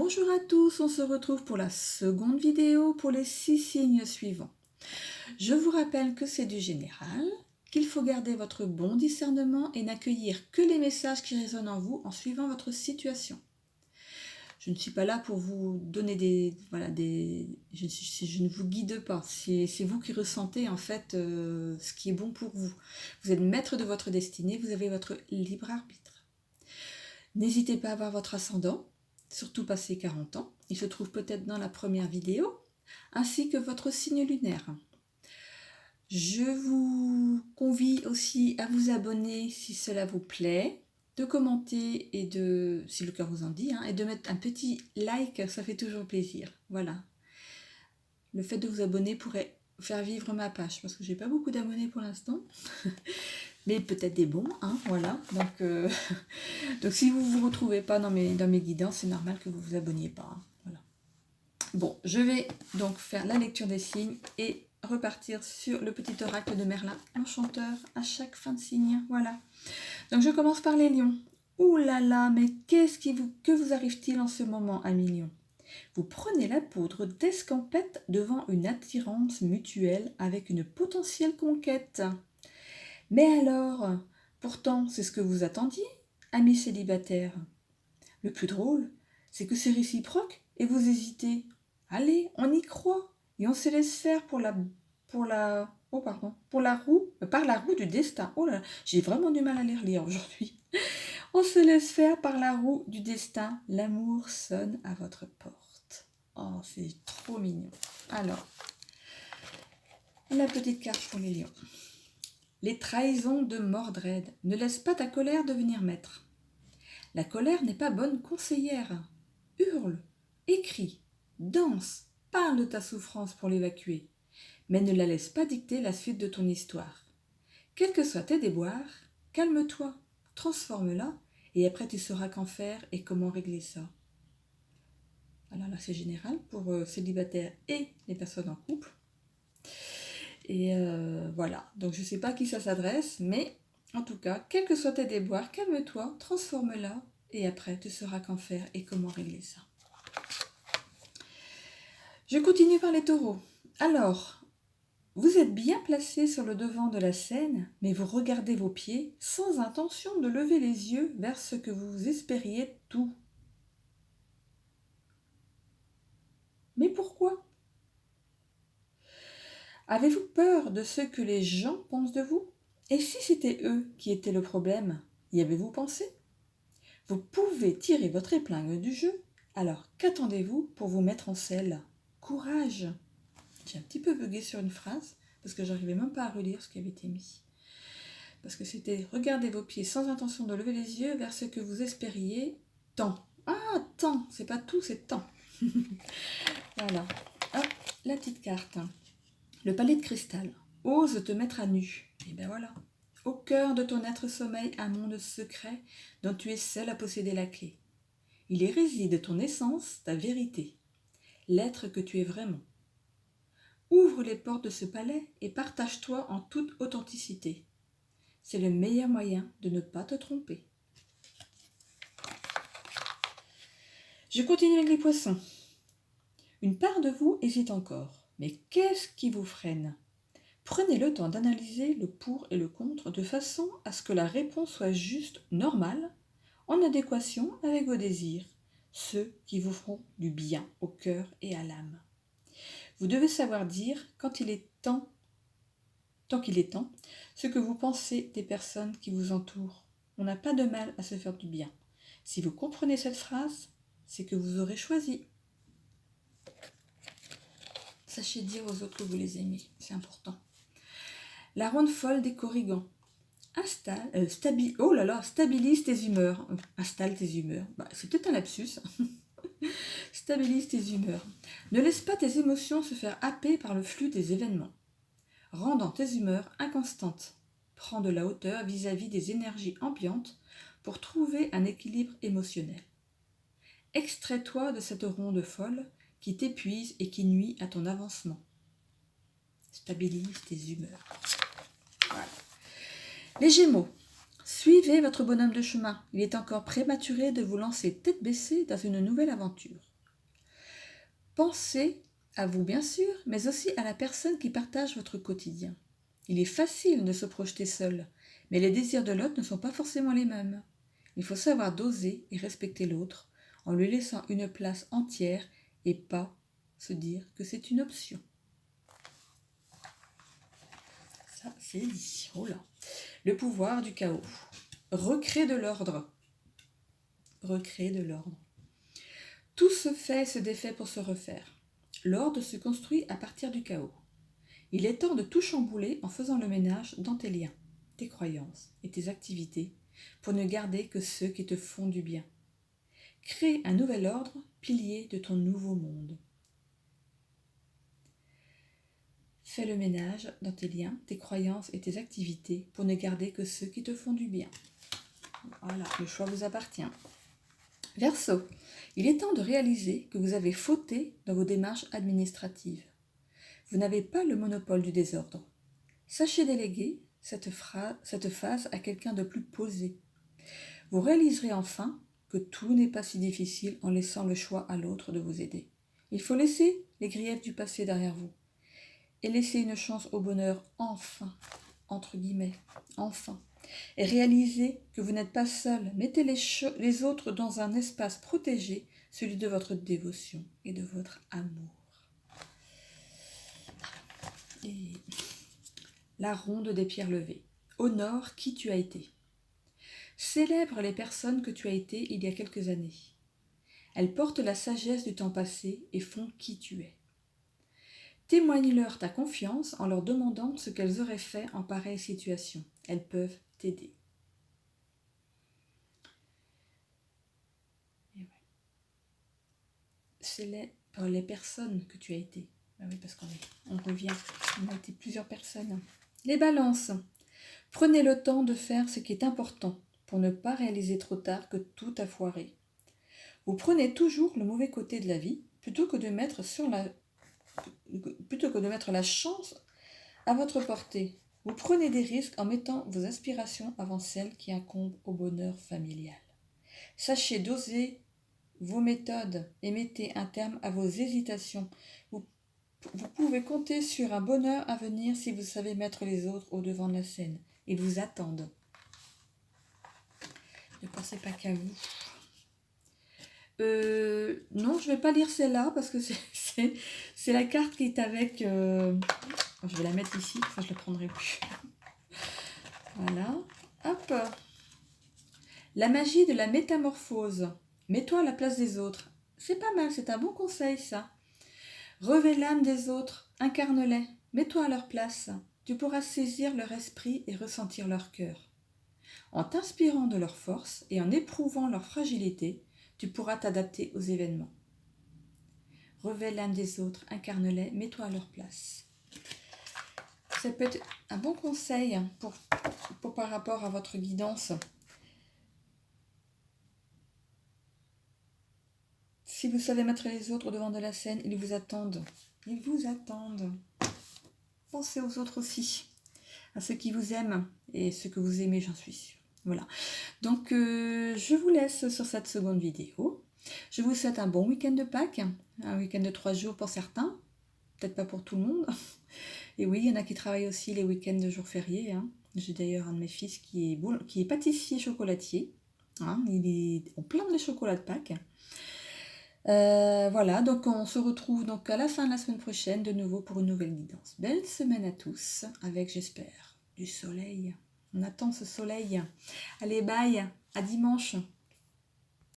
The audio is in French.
Bonjour à tous, on se retrouve pour la seconde vidéo pour les 6 signes suivants. Je vous rappelle que c'est du général, qu'il faut garder votre bon discernement et n'accueillir que les messages qui résonnent en vous en suivant votre situation. Je ne suis pas là pour vous donner je ne vous guide pas, c'est vous qui ressentez en fait ce qui est bon pour vous. Vous êtes maître de votre destinée, vous avez votre libre arbitre. N'hésitez pas à voir votre ascendant, surtout passé 40 ans, il se trouve peut-être dans la première vidéo, ainsi que votre signe lunaire. Je vous convie aussi à vous abonner si cela vous plaît, de commenter et si le cœur vous en dit, et de mettre un petit like, ça fait toujours plaisir. Voilà. Le fait de vous abonner pourrait faire vivre ma page, parce que j'ai pas beaucoup d'abonnés pour l'instant, mais peut-être des bons, voilà. Donc si vous ne vous retrouvez pas dans mes guidances, c'est normal que vous vous abonniez pas. Voilà. Bon, je vais donc faire la lecture des signes et repartir sur le petit oracle de Merlin, l'enchanteur, à chaque fin de signe. Voilà. Donc je commence par les lions. Ouh là là, mais que vous arrive-t-il en ce moment, amis lions? Vous prenez la poudre d'escampette devant une attirance mutuelle avec une potentielle conquête. Mais alors, pourtant, c'est ce que vous attendiez, amis célibataires. Le plus drôle, c'est que c'est réciproque et vous hésitez. Allez, on y croit et on se laisse faire par la roue du destin. Oh là, j'ai vraiment du mal à les relire aujourd'hui. On se laisse faire par la roue du destin. L'amour sonne à votre porte. Oh, c'est trop mignon. Alors, la petite carte pour les lions. Les trahisons de Mordred. Ne laisse pas ta colère devenir maître. La colère n'est pas bonne conseillère. Hurle, écris, danse, parle de ta souffrance pour l'évacuer, mais ne la laisse pas dicter la suite de ton histoire. Quels que soient tes déboires, calme-toi, transforme-la, et après tu sauras qu'en faire et comment régler ça. Alors là, c'est général pour célibataires et les personnes en couple. Et voilà, donc je ne sais pas à qui ça s'adresse, mais en tout cas, quels que soient tes déboires, calme-toi, transforme-la, et après tu sauras qu'en faire et comment régler ça. Je continue par les taureaux. Alors, vous êtes bien placé sur le devant de la scène, mais vous regardez vos pieds sans intention de lever les yeux vers ce que vous espériez tout. Mais pourquoi? Avez-vous peur de ce que les gens pensent de vous? Et si c'était eux qui étaient le problème, y avez-vous pensé? Vous pouvez tirer votre épingle du jeu, alors qu'attendez-vous pour vous mettre en selle? Courage! J'ai un petit peu bugué sur une phrase, parce que j'arrivais même pas à relire ce qui avait été mis. Parce que c'était « Regardez vos pieds sans intention de lever les yeux vers ce que vous espériez, tant ». Ah, tant, c'est pas tout, c'est tant. Voilà. Hop, la petite carte. Le palais de cristal. Ose te mettre à nu. Et bien voilà. Au cœur de ton être sommeil, un monde secret dont tu es seul à posséder la clé. Il y réside ton essence, ta vérité, l'être que tu es vraiment. Ouvre les portes de ce palais et partage-toi en toute authenticité. C'est le meilleur moyen de ne pas te tromper. Je continue avec les poissons. Une part de vous hésite encore, mais qu'est-ce qui vous freine? Prenez le temps d'analyser le pour et le contre de façon à ce que la réponse soit juste normale, en adéquation avec vos désirs, ceux qui vous feront du bien au cœur et à l'âme. Vous devez savoir dire, tant qu'il est temps, ce que vous pensez des personnes qui vous entourent. On n'a pas de mal à se faire du bien. Si vous comprenez cette phrase, c'est que vous aurez choisi. Sachez dire aux autres que vous les aimez, c'est important. La ronde folle des corrigans. Stabilise tes humeurs. Installe tes humeurs. C'est peut-être un lapsus. Stabilise tes humeurs. Ne laisse pas tes émotions se faire happer par le flux des événements. Rendant tes humeurs inconstantes. Prends de la hauteur vis-à-vis des énergies ambiantes pour trouver un équilibre émotionnel. Extrais-toi de cette ronde folle qui t'épuise et qui nuit à ton avancement. Stabilise tes humeurs. Voilà. Les Gémeaux, suivez votre bonhomme de chemin. Il est encore prématuré de vous lancer tête baissée dans une nouvelle aventure. Pensez à vous bien sûr, mais aussi à la personne qui partage votre quotidien. Il est facile de se projeter seul, mais les désirs de l'autre ne sont pas forcément les mêmes. Il faut savoir doser et respecter l'autre en lui laissant une place entière et pas se dire que c'est une option. Ça, c'est dit. Oh là. Le pouvoir du chaos. Recréer de l'ordre. Recréer de l'ordre. Tout se fait et se défait pour se refaire. L'ordre se construit à partir du chaos. Il est temps de tout chambouler en faisant le ménage dans tes liens, tes croyances et tes activités pour ne garder que ceux qui te font du bien. Crée un nouvel ordre, pilier de ton nouveau monde. Fais le ménage dans tes liens, tes croyances et tes activités pour ne garder que ceux qui te font du bien. Voilà, le choix vous appartient. Verseau, il est temps de réaliser que vous avez fauté dans vos démarches administratives. Vous n'avez pas le monopole du désordre. Sachez déléguer cette phase à quelqu'un de plus posé. Vous réaliserez enfin que tout n'est pas si difficile en laissant le choix à l'autre de vous aider. Il faut laisser les griefs du passé derrière vous et laisser une chance au bonheur enfin, entre guillemets, enfin. Et réalisez que vous n'êtes pas seul. Mettez les autres dans un espace protégé, celui de votre dévotion et de votre amour. Et la ronde des pierres levées. Honore qui tu as été. Célèbre les personnes que tu as été il y a quelques années. Elles portent la sagesse du temps passé et font qui tu es. Témoigne-leur ta confiance en leur demandant ce qu'elles auraient fait en pareille situation. Elles peuvent t'aider. Célèbre les personnes que tu as été. Ah oui, parce qu'on revient. On a été plusieurs personnes. Les balances. Prenez le temps de faire ce qui est important pour ne pas réaliser trop tard que tout a foiré. Vous prenez toujours le mauvais côté de la vie plutôt que de mettre la chance à votre portée. Vous prenez des risques en mettant vos aspirations avant celles qui incombent au bonheur familial. Sachez doser vos méthodes et mettez un terme à vos hésitations. Vous pouvez compter sur un bonheur à venir si vous savez mettre les autres au devant de la scène. Ils vous attendent. Ne pensez pas qu'à vous. Non, je ne vais pas lire celle-là parce que c'est la carte qui est avec... Je vais la mettre ici, enfin je ne la prendrai plus. Voilà. Hop. La magie de la métamorphose. Mets-toi à la place des autres. C'est pas mal, c'est un bon conseil ça. Revêt l'âme des autres, incarne-les, mets-toi à leur place. Tu pourras saisir leur esprit et ressentir leur cœur. En t'inspirant de leur force et en éprouvant leur fragilité, tu pourras t'adapter aux événements. Revêt l'âme des autres, incarne-les, mets-toi à leur place. Ça peut être un bon conseil pour par rapport à votre guidance. Si vous savez mettre les autres devant de la scène, ils vous attendent. Ils vous attendent. Pensez aux autres aussi, à ceux qui vous aiment et ceux que vous aimez, j'en suis sûre. Voilà. Donc, je vous laisse sur cette seconde vidéo. Je vous souhaite un bon week-end de Pâques, un week-end de 3 jours pour certains, peut-être pas pour tout le monde. Et oui, il y en a qui travaillent aussi les week-ends de jours fériés. Hein. J'ai d'ailleurs un de mes fils qui est pâtissier chocolatier. Hein. Il est en plein de chocolats de Pâques. Voilà, donc on se retrouve donc à la fin de la semaine prochaine de nouveau pour une nouvelle guidance. Belle semaine à tous, avec j'espère du soleil. On attend ce soleil. Allez, bye, à dimanche.